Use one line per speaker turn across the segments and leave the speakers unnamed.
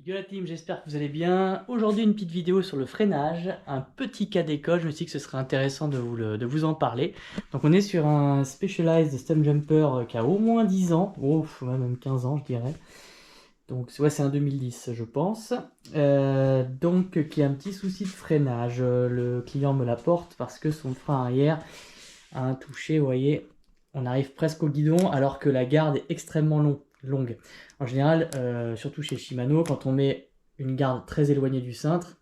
Yo la team, j'espère que vous allez bien. Aujourd'hui une petite vidéo sur le freinage, un petit cas d'école, je me suis dit que ce serait intéressant de vous en parler. Donc on est sur un Specialized Stumpjumper qui a au moins 10 ans, même 15 ans je dirais. Donc ouais, c'est un 2010 je pense. Donc qui a un petit souci de freinage. Le client me l'apporte parce que son frein arrière a un touché, vous voyez, on arrive presque au guidon alors que la garde est extrêmement longue. En général, surtout chez Shimano, quand on met une garde très éloignée du cintre,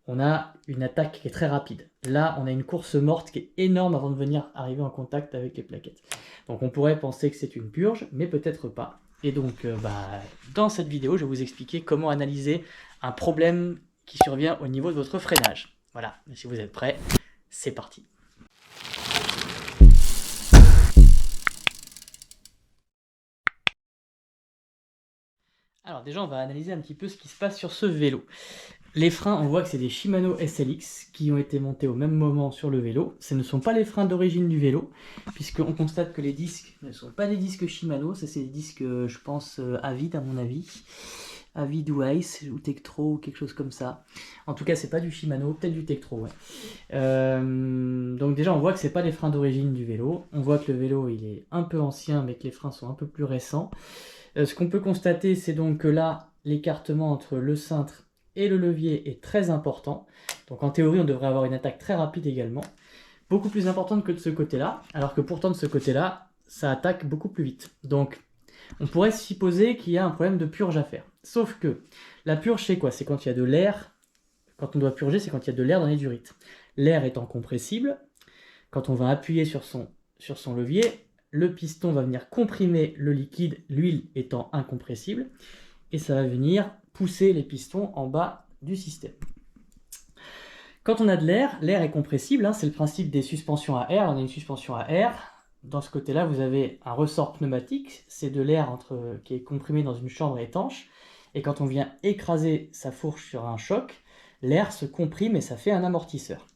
on a une attaque qui est très rapide. Là, on a une course morte qui est énorme avant de venir arriver en contact avec les plaquettes. Donc on pourrait penser que c'est une purge, mais peut-être pas. Et donc, dans cette vidéo, je vais vous expliquer comment analyser un problème qui survient au niveau de votre freinage. Voilà, et si vous êtes prêts, c'est parti. Alors déjà, on va analyser un petit peu ce qui se passe sur ce vélo. Les freins, on voit que c'est des Shimano SLX qui ont été montés au même moment sur le vélo. Ce ne sont pas les freins d'origine du vélo, puisqu'on constate que les disques ne sont pas des disques Shimano. Ça, c'est des disques, je pense, Avid à mon avis. Avid ou Ace, ou Tektro, ou quelque chose comme ça. En tout cas, c'est pas du Shimano, peut-être du Tektro, ouais. Donc déjà, on voit que c'est pas les freins d'origine du vélo. On voit que le vélo, il est un peu ancien, mais que les freins sont un peu plus récents. Ce qu'on peut constater, c'est donc que là, l'écartement entre le cintre et le levier est très important. Donc en théorie, on devrait avoir une attaque très rapide également. Beaucoup plus importante que de ce côté-là, alors que pourtant de ce côté-là, ça attaque beaucoup plus vite. Donc on pourrait supposer qu'il y a un problème de purge à faire. Sauf que la purge, c'est quoi? C'est quand il y a de l'air. Quand on doit purger, c'est quand il y a de l'air dans les durites. L'air étant compressible, quand on va appuyer sur son levier, le piston va venir comprimer le liquide, l'huile étant incompressible, et ça va venir pousser les pistons en bas du système. Quand on a de l'air, l'air est compressible, c'est le principe des suspensions à air. On a une suspension à air. Dans ce côté-là, vous avez un ressort pneumatique, c'est de l'air qui est comprimé dans une chambre étanche, et quand on vient écraser sa fourche sur un choc, l'air se comprime et ça fait un amortisseur.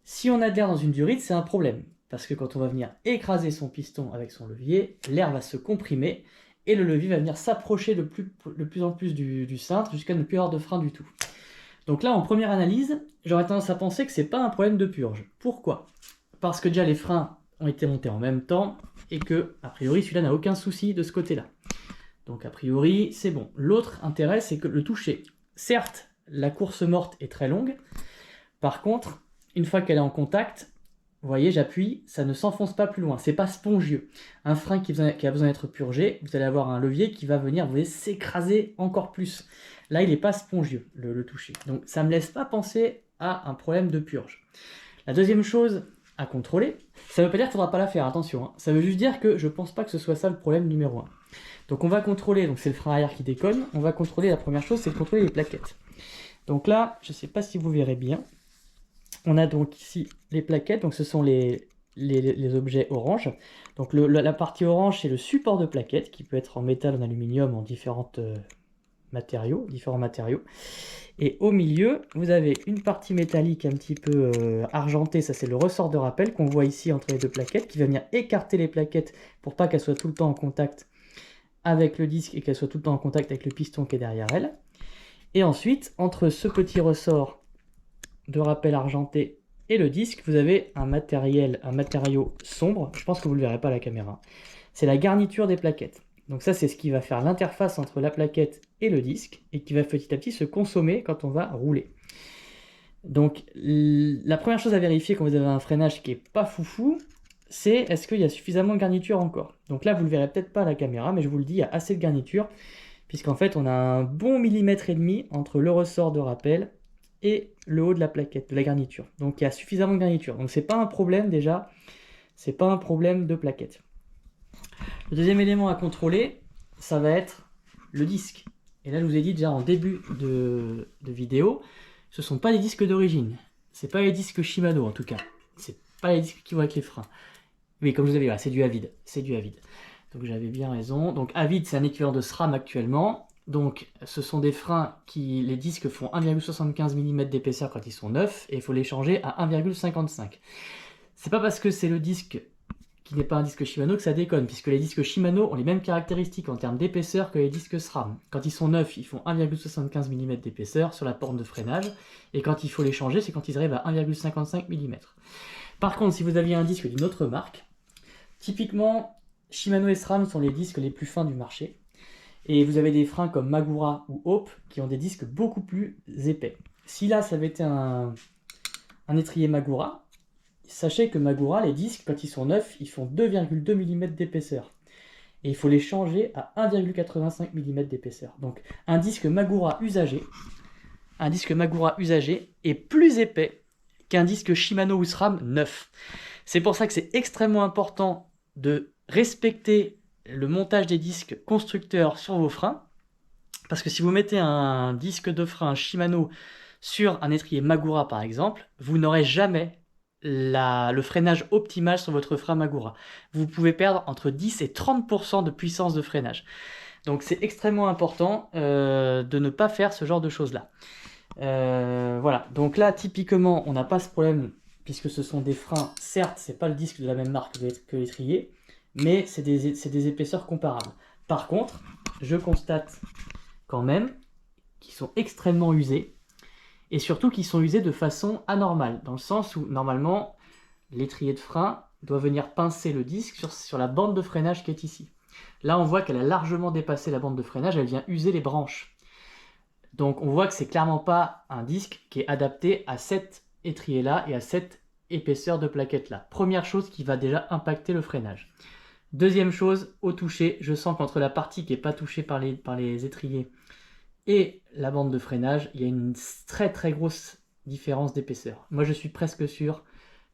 Si on a de l'air dans une durite, c'est un problème, parce que quand on va venir écraser son piston avec son levier, l'air va se comprimer et le levier va venir s'approcher de plus en plus du cintre jusqu'à ne plus avoir de frein du tout. Donc là, en première analyse, j'aurais tendance à penser que c'est pas un problème de purge. Pourquoi? Parce que déjà les freins ont été montés en même temps et que, a priori, celui-là n'a aucun souci de ce côté-là. Donc a priori, c'est bon. L'autre intérêt, c'est que le toucher. Certes, la course morte est très longue. Par contre, une fois qu'elle est en contact, vous voyez, j'appuie, ça ne s'enfonce pas plus loin, c'est pas spongieux. Un frein qui a besoin d'être purgé, vous allez avoir un levier qui va venir, vous voyez, s'écraser encore plus. Là, il n'est pas spongieux, le toucher. Donc, ça ne me laisse pas penser à un problème de purge. La deuxième chose à contrôler, ça ne veut pas dire qu'il ne faudra pas la faire, attention. Ça veut juste dire que je ne pense pas que ce soit ça le problème numéro 1. Donc, on va contrôler, donc c'est le frein arrière qui déconne, on va contrôler, la première chose, c'est de contrôler les plaquettes. Donc là, je ne sais pas si vous verrez bien, on a donc ici les plaquettes, donc ce sont les objets orange. Donc la partie orange, c'est le support de plaquettes, qui peut être en métal, en aluminium, en différents matériaux. Et au milieu, vous avez une partie métallique un petit peu argentée, ça c'est le ressort de rappel qu'on voit ici entre les deux plaquettes, qui va venir écarter les plaquettes pour pas qu'elles soient tout le temps en contact avec le disque et qu'elles soient tout le temps en contact avec le piston qui est derrière elles. Et ensuite, entre ce petit ressort de rappel argenté et le disque, vous avez un matériau sombre, je pense que vous ne le verrez pas à la caméra, c'est la garniture des plaquettes. Donc ça, c'est ce qui va faire l'interface entre la plaquette et le disque, et qui va petit à petit se consommer quand on va rouler. Donc la première chose à vérifier quand vous avez un freinage qui n'est pas foufou, c'est est-ce qu'il y a suffisamment de garniture encore. Donc là, vous ne le verrez peut-être pas à la caméra, mais je vous le dis, il y a assez de garniture, puisqu'en fait, on a un bon millimètre et demi entre le ressort de rappel et le haut de la plaquette, de la garniture. Donc il y a suffisamment de garniture. Donc c'est pas un problème déjà, c'est pas un problème de plaquette. Le deuxième élément à contrôler, ça va être le disque. Et là je vous ai dit déjà en début de vidéo, ce sont pas les disques d'origine. C'est pas les disques Shimano en tout cas. C'est pas les disques qui vont avec les freins. Oui, comme je vous avais dit, c'est du Avid. C'est du Avid. Donc j'avais bien raison. Donc Avid, c'est un équivalent de SRAM actuellement. Donc, ce sont des freins les disques font 1,75 mm d'épaisseur quand ils sont neufs, et il faut les changer à 1,55. C'est pas parce que c'est le disque qui n'est pas un disque Shimano que ça déconne, puisque les disques Shimano ont les mêmes caractéristiques en termes d'épaisseur que les disques SRAM. Quand ils sont neufs, ils font 1,75 mm d'épaisseur sur la borne de freinage, et quand il faut les changer, c'est quand ils arrivent à 1,55 mm. Par contre, si vous aviez un disque d'une autre marque, typiquement, Shimano et SRAM sont les disques les plus fins du marché, et vous avez des freins comme Magura ou Hope qui ont des disques beaucoup plus épais. Si là, ça avait été un étrier Magura, sachez que Magura, les disques, quand ils sont neufs, ils font 2,2 mm d'épaisseur. Et il faut les changer à 1,85 mm d'épaisseur. Donc un disque Magura usagé est plus épais qu'un disque Shimano ou SRAM neuf. C'est pour ça que c'est extrêmement important de respecter le montage des disques constructeurs sur vos freins. Parce que si vous mettez un disque de frein Shimano sur un étrier Magura par exemple, vous n'aurez jamais le freinage optimal sur votre frein Magura. Vous pouvez perdre entre 10 et 30% de puissance de freinage. Donc c'est extrêmement important de ne pas faire ce genre de choses-là. Voilà, donc là typiquement on n'a pas ce problème puisque ce sont des freins, certes c'est pas le disque de la même marque que l'étrier, mais c'est des épaisseurs comparables. Par contre, je constate quand même qu'ils sont extrêmement usés, et surtout qu'ils sont usés de façon anormale, dans le sens où normalement l'étrier de frein doit venir pincer le disque sur la bande de freinage qui est ici. Là on voit qu'elle a largement dépassé la bande de freinage, elle vient user les branches. Donc on voit que c'est clairement pas un disque qui est adapté à cet étrier-là et à cette épaisseur de plaquette-là. Première chose qui va déjà impacter le freinage. Deuxième chose, au toucher, je sens qu'entre la partie qui n'est pas touchée par les étriers et la bande de freinage, il y a une très très grosse différence d'épaisseur. Moi je suis presque sûr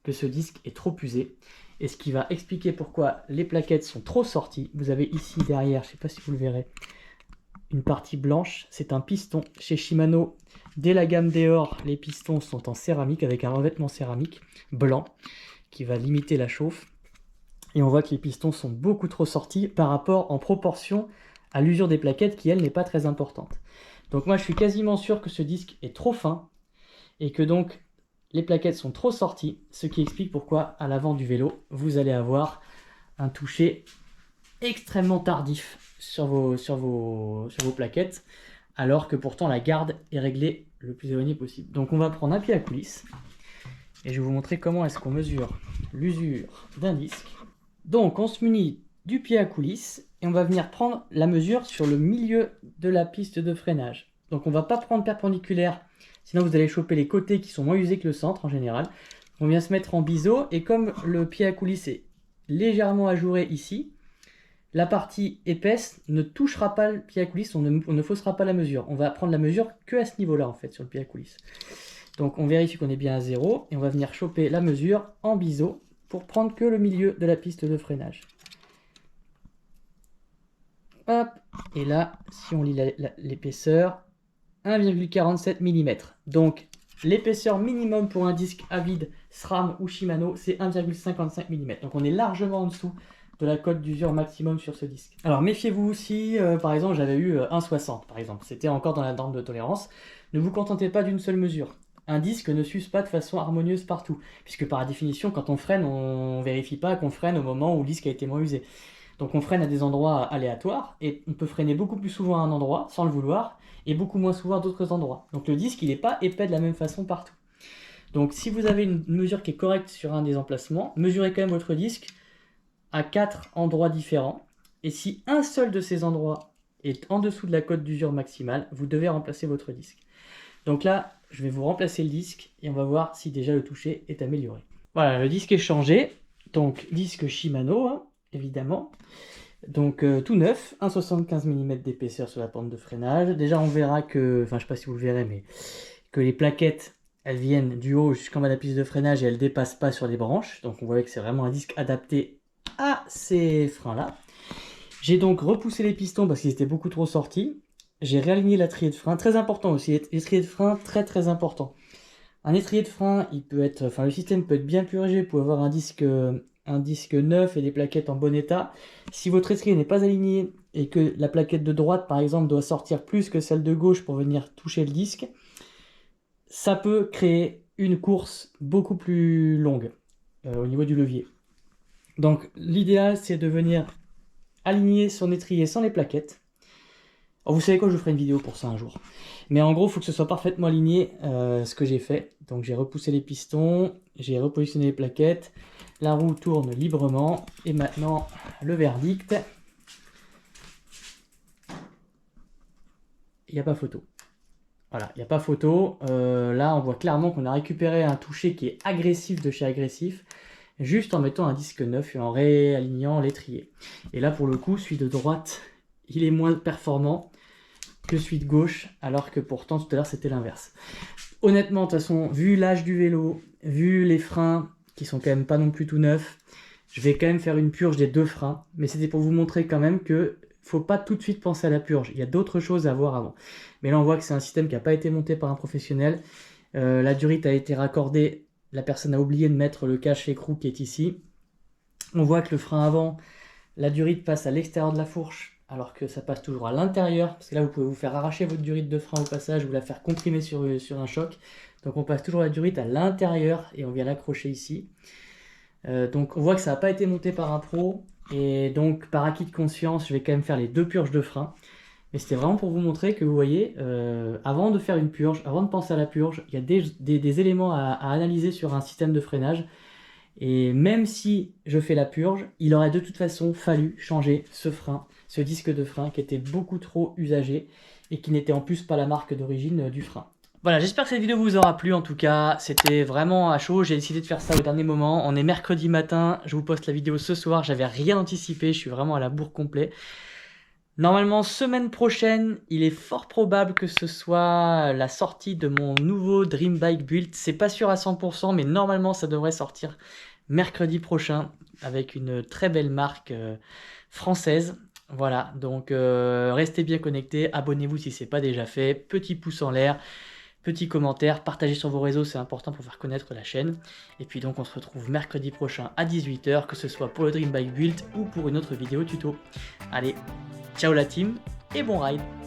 que ce disque est trop usé, et ce qui va expliquer pourquoi les plaquettes sont trop sorties. Vous avez ici derrière, je ne sais pas si vous le verrez, une partie blanche, c'est un piston. Chez Shimano, dès la gamme Deore, les pistons sont en céramique avec un revêtement céramique blanc qui va limiter la chauffe. Et on voit que les pistons sont beaucoup trop sortis par rapport en proportion à l'usure des plaquettes qui, elle, n'est pas très importante. Donc moi, je suis quasiment sûr que ce disque est trop fin et que donc les plaquettes sont trop sorties, ce qui explique pourquoi à l'avant du vélo, vous allez avoir un toucher extrêmement tardif sur vos plaquettes, alors que pourtant la garde est réglée le plus éloigné possible. Donc on va prendre un pied à coulisse et je vais vous montrer comment est-ce qu'on mesure l'usure d'un disque. Donc on se munit du pied à coulisse et on va venir prendre la mesure sur le milieu de la piste de freinage. Donc on ne va pas prendre perpendiculaire, sinon vous allez choper les côtés qui sont moins usés que le centre en général. On vient se mettre en biseau et comme le pied à coulisse est légèrement ajouré ici, la partie épaisse ne touchera pas le pied à coulisse, on ne faussera pas la mesure. On va prendre la mesure que à ce niveau-là en fait sur le pied à coulisse. Donc on vérifie qu'on est bien à 0 et on va venir choper la mesure en biseau pour prendre que le milieu de la piste de freinage. Hop, et là, si on lit l'épaisseur, 1,47 mm. Donc l'épaisseur minimum pour un disque à vide SRAM ou Shimano, c'est 1,55 mm. Donc on est largement en dessous de la cote d'usure maximum sur ce disque. Alors méfiez-vous aussi, par exemple j'avais eu 1,60 par exemple, c'était encore dans la norme de tolérance. Ne vous contentez pas d'une seule mesure. Un disque ne s'use pas de façon harmonieuse partout, puisque par définition, quand on freine, on ne vérifie pas qu'on freine au moment où le disque a été moins usé. Donc on freine à des endroits aléatoires, et on peut freiner beaucoup plus souvent à un endroit, sans le vouloir, et beaucoup moins souvent à d'autres endroits. Donc le disque, il n'est pas épais de la même façon partout. Donc si vous avez une mesure qui est correcte sur un des emplacements, mesurez quand même votre disque à 4 endroits différents, et si un seul de ces endroits est en dessous de la cote d'usure maximale, vous devez remplacer votre disque. Donc là, je vais vous remplacer le disque et on va voir si déjà le toucher est amélioré. Voilà, le disque est changé. Donc disque Shimano, hein, évidemment. Donc tout neuf, 1,75 mm d'épaisseur sur la pente de freinage. Déjà on verra que, enfin je ne sais pas si vous le verrez, mais que les plaquettes, elles viennent du haut jusqu'en bas de la piste de freinage et elles ne dépassent pas sur les branches. Donc on voit que c'est vraiment un disque adapté à ces freins-là. J'ai donc repoussé les pistons parce qu'ils étaient beaucoup trop sortis. J'ai réaligné l'étrier de frein, très important aussi, l'étrier de frein très très important. Un étrier de frein, il peut être, enfin le système peut être bien purgé pour avoir un disque neuf et des plaquettes en bon état. Si votre étrier n'est pas aligné et que la plaquette de droite par exemple doit sortir plus que celle de gauche pour venir toucher le disque, ça peut créer une course beaucoup plus longue au niveau du levier. Donc l'idéal c'est de venir aligner son étrier sans les plaquettes. Alors, vous savez quoi, je ferai une vidéo pour ça un jour. Mais en gros, il faut que ce soit parfaitement aligné, ce que j'ai fait. Donc j'ai repoussé les pistons, j'ai repositionné les plaquettes, la roue tourne librement. Et maintenant, le verdict, il n'y a pas photo. Voilà, il n'y a pas photo. Là, on voit clairement qu'on a récupéré un toucher qui est agressif de chez Agressif, juste en mettant un disque neuf et en réalignant l'étrier. Et là, pour le coup, celui de droite, il est moins performant que celui de gauche, alors que pourtant, tout à l'heure, c'était l'inverse. Honnêtement, de toute façon, vu l'âge du vélo, vu les freins, qui sont quand même pas non plus tout neufs, je vais quand même faire une purge des 2 freins. Mais c'était pour vous montrer quand même que faut pas tout de suite penser à la purge. Il y a d'autres choses à voir avant. Mais là, on voit que c'est un système qui n'a pas été monté par un professionnel. La durite a été raccordée. La personne a oublié de mettre le cache écrou qui est ici. On voit que le frein avant, la durite passe à l'extérieur de la fourche, alors que ça passe toujours à l'intérieur. Parce que là, vous pouvez vous faire arracher votre durite de frein au passage, ou la faire comprimer sur un choc. Donc on passe toujours la durite à l'intérieur et on vient l'accrocher ici. Donc on voit que ça n'a pas été monté par un pro. Et donc par acquis de conscience, je vais quand même faire les 2 purges de frein. Mais c'était vraiment pour vous montrer que vous voyez, avant de faire une purge, avant de penser à la purge, il y a des éléments à analyser sur un système de freinage. Et même si je fais la purge, il aurait de toute façon fallu changer ce frein, ce disque de frein qui était beaucoup trop usagé et qui n'était en plus pas la marque d'origine du frein. Voilà, j'espère que cette vidéo vous aura plu. En tout cas, c'était vraiment à chaud. J'ai décidé de faire ça au dernier moment. On est mercredi matin, je vous poste la vidéo ce soir. J'avais rien anticipé, je suis vraiment à la bourre complet. Normalement, semaine prochaine, il est fort probable que ce soit la sortie de mon nouveau Dream Bike Build. C'est pas sûr à 100%, mais normalement, ça devrait sortir mercredi prochain avec une très belle marque française. Voilà, donc restez bien connectés, abonnez-vous si ce n'est pas déjà fait, petit pouce en l'air, petit commentaire, partagez sur vos réseaux, c'est important pour faire connaître la chaîne. Et puis donc on se retrouve mercredi prochain à 18 h, que ce soit pour le Dream Bike Build ou pour une autre vidéo tuto. Allez, ciao la team et bon ride!